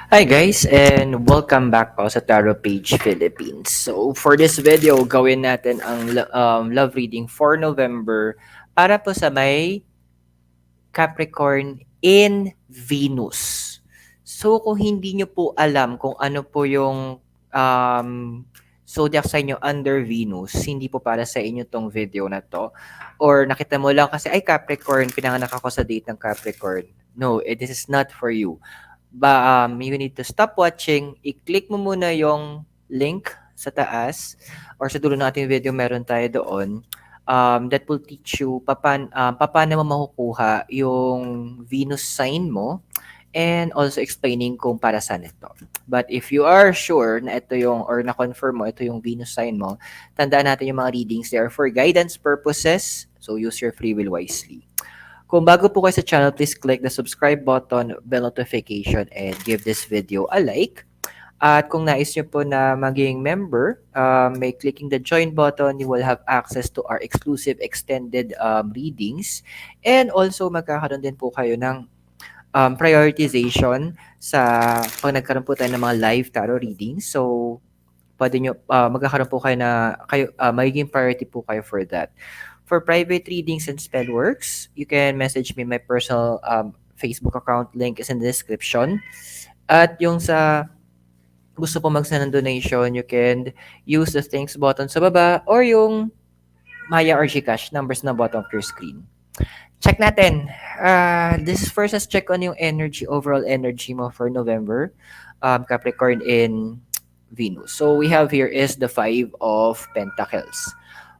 Hi guys and welcome back po sa Tarot Page Philippines. So for this video, gawin natin ang love reading for November para po sa may Capricorn in Venus. So kung hindi nyo po alam kung ano po yung um, zodiac sign nyo under Venus, hindi po para sa inyo tong video na to. Or nakita mo lang kasi, ay Capricorn, pinanganak ako sa date ng Capricorn. No, this is not for you. You need to stop watching, i-click mo muna yung link sa taas or sa dulo ng ating video, meron tayo doon. That will teach you paano mo makukuha yung Venus sign mo and also explaining kung para saan ito. But if you are sure na ito yung or na-confirm mo ito yung Venus sign mo, tandaan natin yung mga readings, they are for guidance purposes, so use your free will wisely. Kung bago po kayo sa channel, please click the subscribe button, bell notification, and give this video a like. At kung nais nyo po na maging member, may clicking the join button, you will have access to our exclusive extended readings. And also, magkakaroon din po kayo ng prioritization sa pag nagkaroon po tayo ng mga live tarot readings. So, pwede nyo, magkakaroon po magiging priority po kayo for that. For private readings and spell works, you can message me my personal Facebook account. Link is in the description. At yung sa gusto po mag-send ng donation, you can use the thanks button sa baba or yung Maya or Gcash numbers na bottom of your screen. Check natin. This is first, let's check on yung overall energy mo for November. Capricorn in Venus. So we have here is the Five of Pentacles.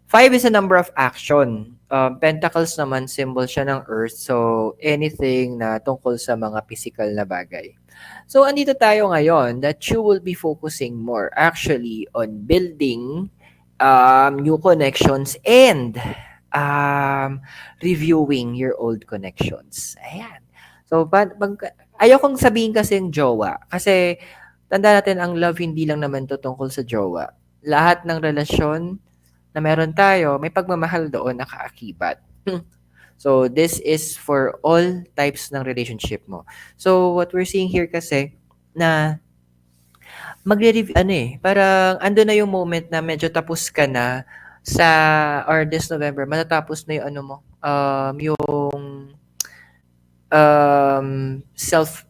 Five is a number of action. Pentacles naman, symbol siya ng Earth. So, anything na tungkol sa mga physical na bagay. So, andito tayo ngayon that you will be focusing more actually on building new connections and reviewing your old connections. Ayan. So, ayaw kong sabihin kasi yung jowa. Kasi, tanda natin ang love hindi lang naman to tungkol sa jowa. Lahat ng relasyon na meron tayo, may pagmamahal doon nakaakibat. So, this is for all types ng relationship mo. So, what we're seeing here kasi, na magre-review, parang ando na yung moment na medyo tapos ka na sa, or this November, matatapos na yung yung self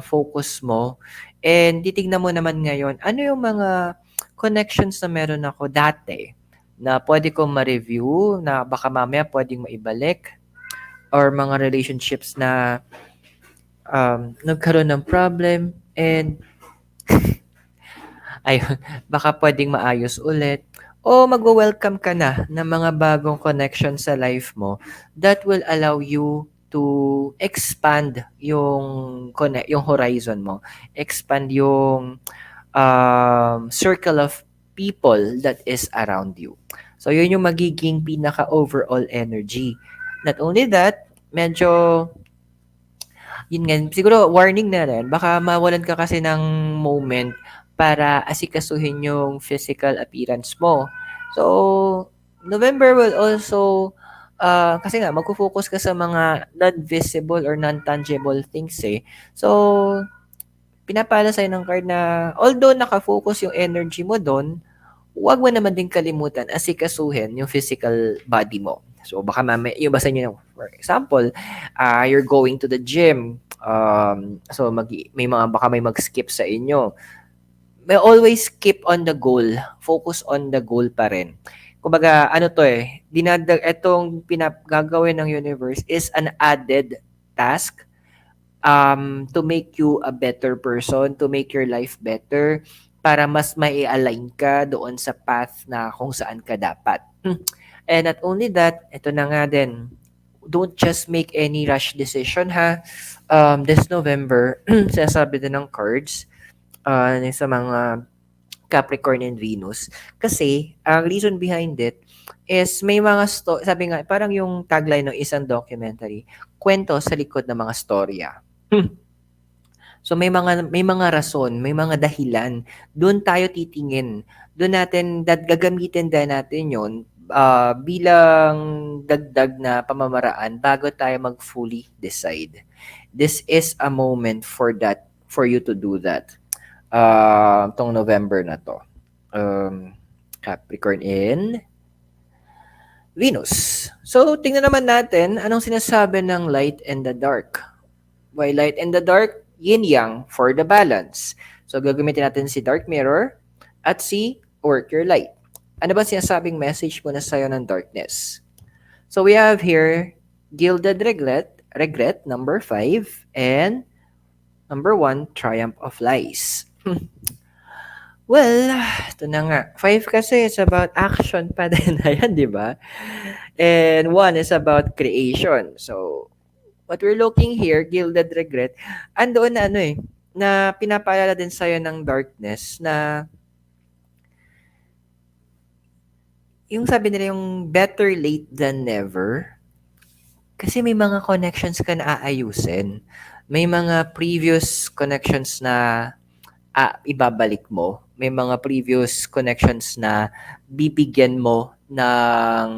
focus mo. And titignan mo naman ngayon, ano yung mga connections na meron ako dati na pwede kong ma-review, na baka mamaya pwedeng maibalik, or mga relationships na nagkaroon ng problem and ayun, baka pwedeng maayos ulit. O magwo-welcome ka na ng mga bagong connection sa life mo that will allow you to expand yung horizon mo, expand yung circle of people that is around you. So, yun yung magiging pinaka-overall energy. Not only that, medyo, yun nga, siguro warning na rin, baka mawalan ka kasi ng moment para asikasuhin yung physical appearance mo. So, November will also, kasi nga, magfo-focus ka sa mga non-visible or non-tangible things eh. So, pinapala sa'yo ng card na although nakafocus yung energy mo doon, huwag mo naman din kalimutan asikasuhin yung physical body mo. So, baka yung basa nyo, for example, you're going to the gym, so may baka may mag-skip sa inyo. May always keep on the goal. Focus on the goal pa rin. Kumbaga, itong gagawin ng universe is an added task to make you a better person, to make your life better, para mas mai-align ka doon sa path na kung saan ka dapat. And not only that, ito na nga din, don't just make any rush decision ha. This November, sinasabi din ng cards sa mga Capricorn and Venus. Kasi, ang reason behind it is may mga sabi nga, parang yung tagline ng isang documentary, kwento sa likod ng mga storya. So may mga rason, may mga dahilan. Doon tayo titingin. Doon gagamitin din natin 'yon bilang dagdag na pamamaraan bago tayo mag fully decide. This is a moment for that for you to do that. Tong November na to. Capricorn in Venus. So, tingnan naman natin anong sinasabi ng light and the dark. Why light and the dark? Yin-yang for the balance. So, gagamitin natin si Dark Mirror at si Work Your Light. Ano ba sinasabing message muna sa'yo ng darkness? So, we have here Gilded Regret, number 5, and number 1, Triumph of Lies. Well, ito na nga. 5 kasi is about action pa din na yan, di ba? And 1 is about creation. So, what we're looking here, Gilded Regret, andoon na na pinapaalala din sa'yo ng darkness na yung sabi nila yung better late than never. Kasi may mga connections ka na aayusin. May mga previous connections na ibabalik mo. May mga previous connections na bibigyan mo ng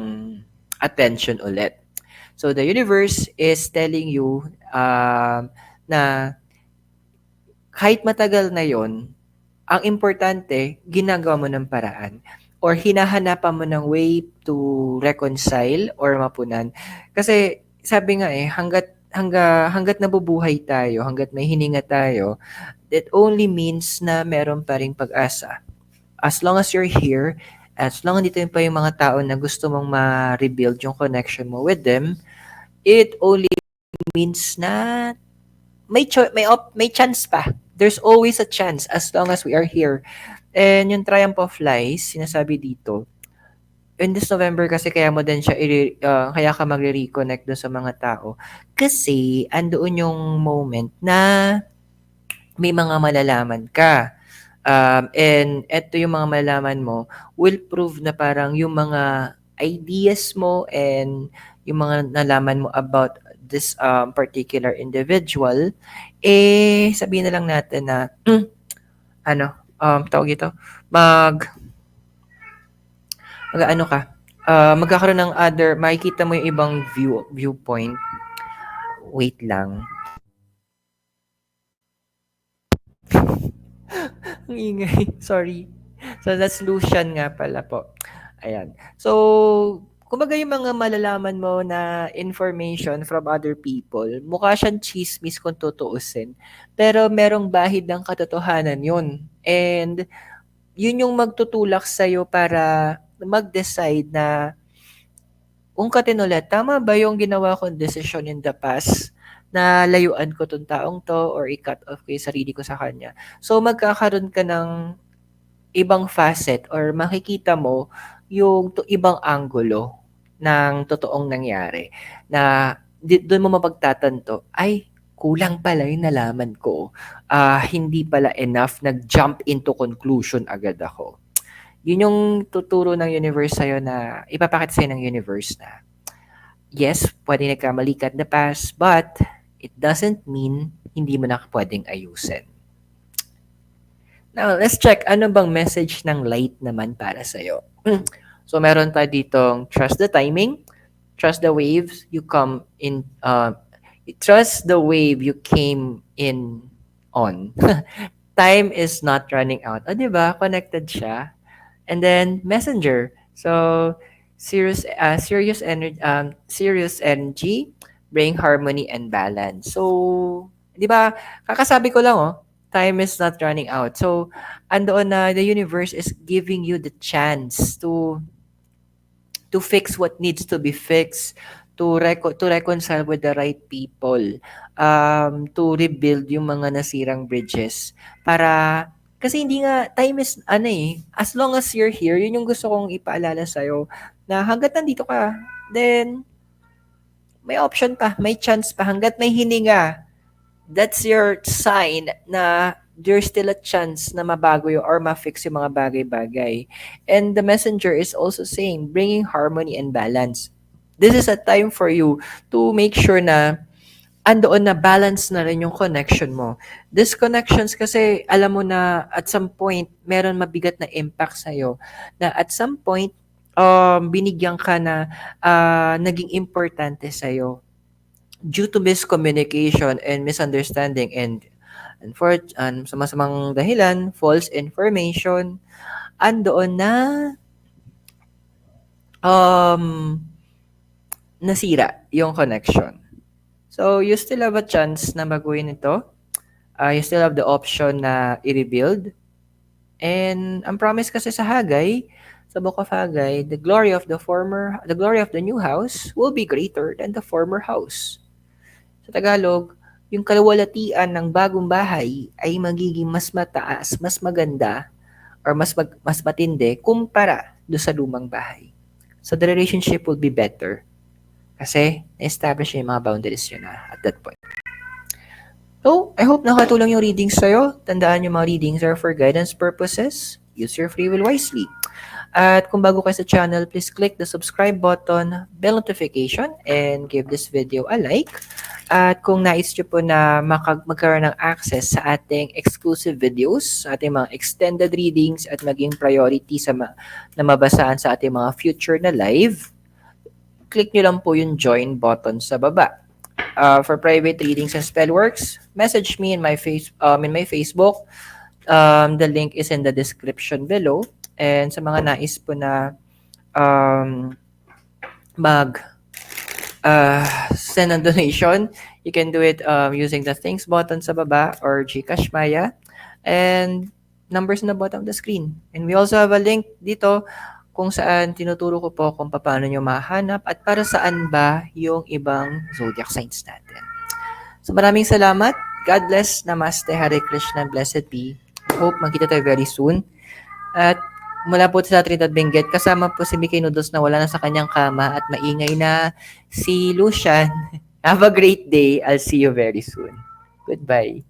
attention ulit. So the universe is telling you na kahit matagal na yon, ang importante, ginagawa mo ng paraan or hinahanapan mo ng way to reconcile or mapunan. Kasi sabi nga hanggat nabubuhay tayo, hanggat may hininga tayo, it only means na meron pa ring pag-asa. As long as you're here, as long as dito pa yung mga tao na gusto mong ma-rebuild yung connection mo with them, it only means na may chance pa. There's always a chance as long as we are here. And yung Triumph of Lies, sinasabi dito, in this November kasi kaya mo din siya kaya ka magre-reconnect dun sa mga tao kasi andoon yung moment na may mga malalaman ka. And eto yung mga malalaman mo will prove na parang yung mga ideas mo and yung mga nalaman mo about this particular individual, sabihin na lang natin na tawag ito, magkakaroon ng makikita mo yung ibang viewpoint. Wait lang. Ang ingay. Sorry. So, that's Lucian nga pala po. Ayan. So, kumbaga yung mga malalaman mo na information from other people, mukha siyang chismis kung tutuusin. Pero merong bahid ng katotohanan yun. And yun yung magtutulak sa'yo para mag-decide na ungkatin ulit, tama ba yung ginawa kong decision in the past na layuan ko tong taong to or i-cut off ko yung sarili ko sa kanya. So magkakaroon ka ng ibang facet or makikita mo yung ibang anggulo ng totoong nangyari na doon mo mapagtatanto, ay, kulang pala yung nalaman ko. Hindi pala enough, nag-jump into conclusion agad ako. Yun yung tuturo ng universe sa'yo na, ipapakita sa'yo ng universe na, yes, pwede nagkamali ka in the past, but it doesn't mean hindi mo na pwedeng ayusin. Now, let's check ano bang message ng light naman para sa'yo. So, meron tayo ditong trust the timing, trust the waves you come in, trust the wave you came in on. Time is not running out. O, diba? Connected siya. And then, messenger. So, serious energy, bring harmony and balance. So, di ba, kakasabi ko lang, time is not running out. So, andoon na the universe is giving you the chance to fix what needs to be fixed, to reconcile with the right people, to rebuild yung mga nasirang bridges. Para, kasi hindi nga, time is, as long as you're here, yun yung gusto kong ipaalala sa'yo, na hanggat nandito ka, then, may option pa, may chance pa, hanggat may hininga, that's your sign na there's still a chance na mabago yun or ma-fix yung mga bagay-bagay. And the messenger is also saying, bringing harmony and balance. This is a time for you to make sure na andoon na balance na rin yung connection mo. These connections kasi, alam mo na at some point, meron mabigat na impact sa'yo. Na at some point, binigyan ka na naging importante sa'yo due to miscommunication and misunderstanding and sa masamang dahilan, false information, andoon na um, nasira yung connection. So, you still have a chance na baguhin ito. You still have the option na i-rebuild. And ang promise kasi sa Hagay, sa Book of Hagay, the glory of the new house will be greater than the former house. Sa Tagalog, yung kalawalatian ng bagong bahay ay magiging mas mataas, mas maganda, or mas matindi kumpara do sa lumang bahay. So the relationship will be better kasi na-establish yung mga boundaries yun at that point. So, I hope nakatulong yung readings sa'yo. Tandaan yung mga readings are for guidance purposes. Use your free will wisely. At kung bago kayo sa channel, please click the subscribe button, bell notification, and give this video a like. At kung nais nyo po na magkaroon ng access sa ating exclusive videos, sa ating mga extended readings at maging priority na mabasahan sa ating mga future na live, click nyo lang po yung join button sa baba. For private readings and spellworks, message me in my Facebook. The link is in the description below. And sa mga nais po na send a donation, you can do it using the thanks button sa baba or GCash Maya. And numbers in the bottom of the screen. And we also have a link dito kung saan tinuturo ko po kung paano nyo mahanap at para saan ba yung ibang zodiac signs natin. So maraming salamat. God bless. Namaste. Hare Krishna. Blessed be. Hope magkita tayo very soon. At mula po sa Trinidad Benguet, kasama po si Mickey Noodles na wala na sa kanyang kama at maingay na si Lucian. Have a great day. I'll see you very soon. Goodbye.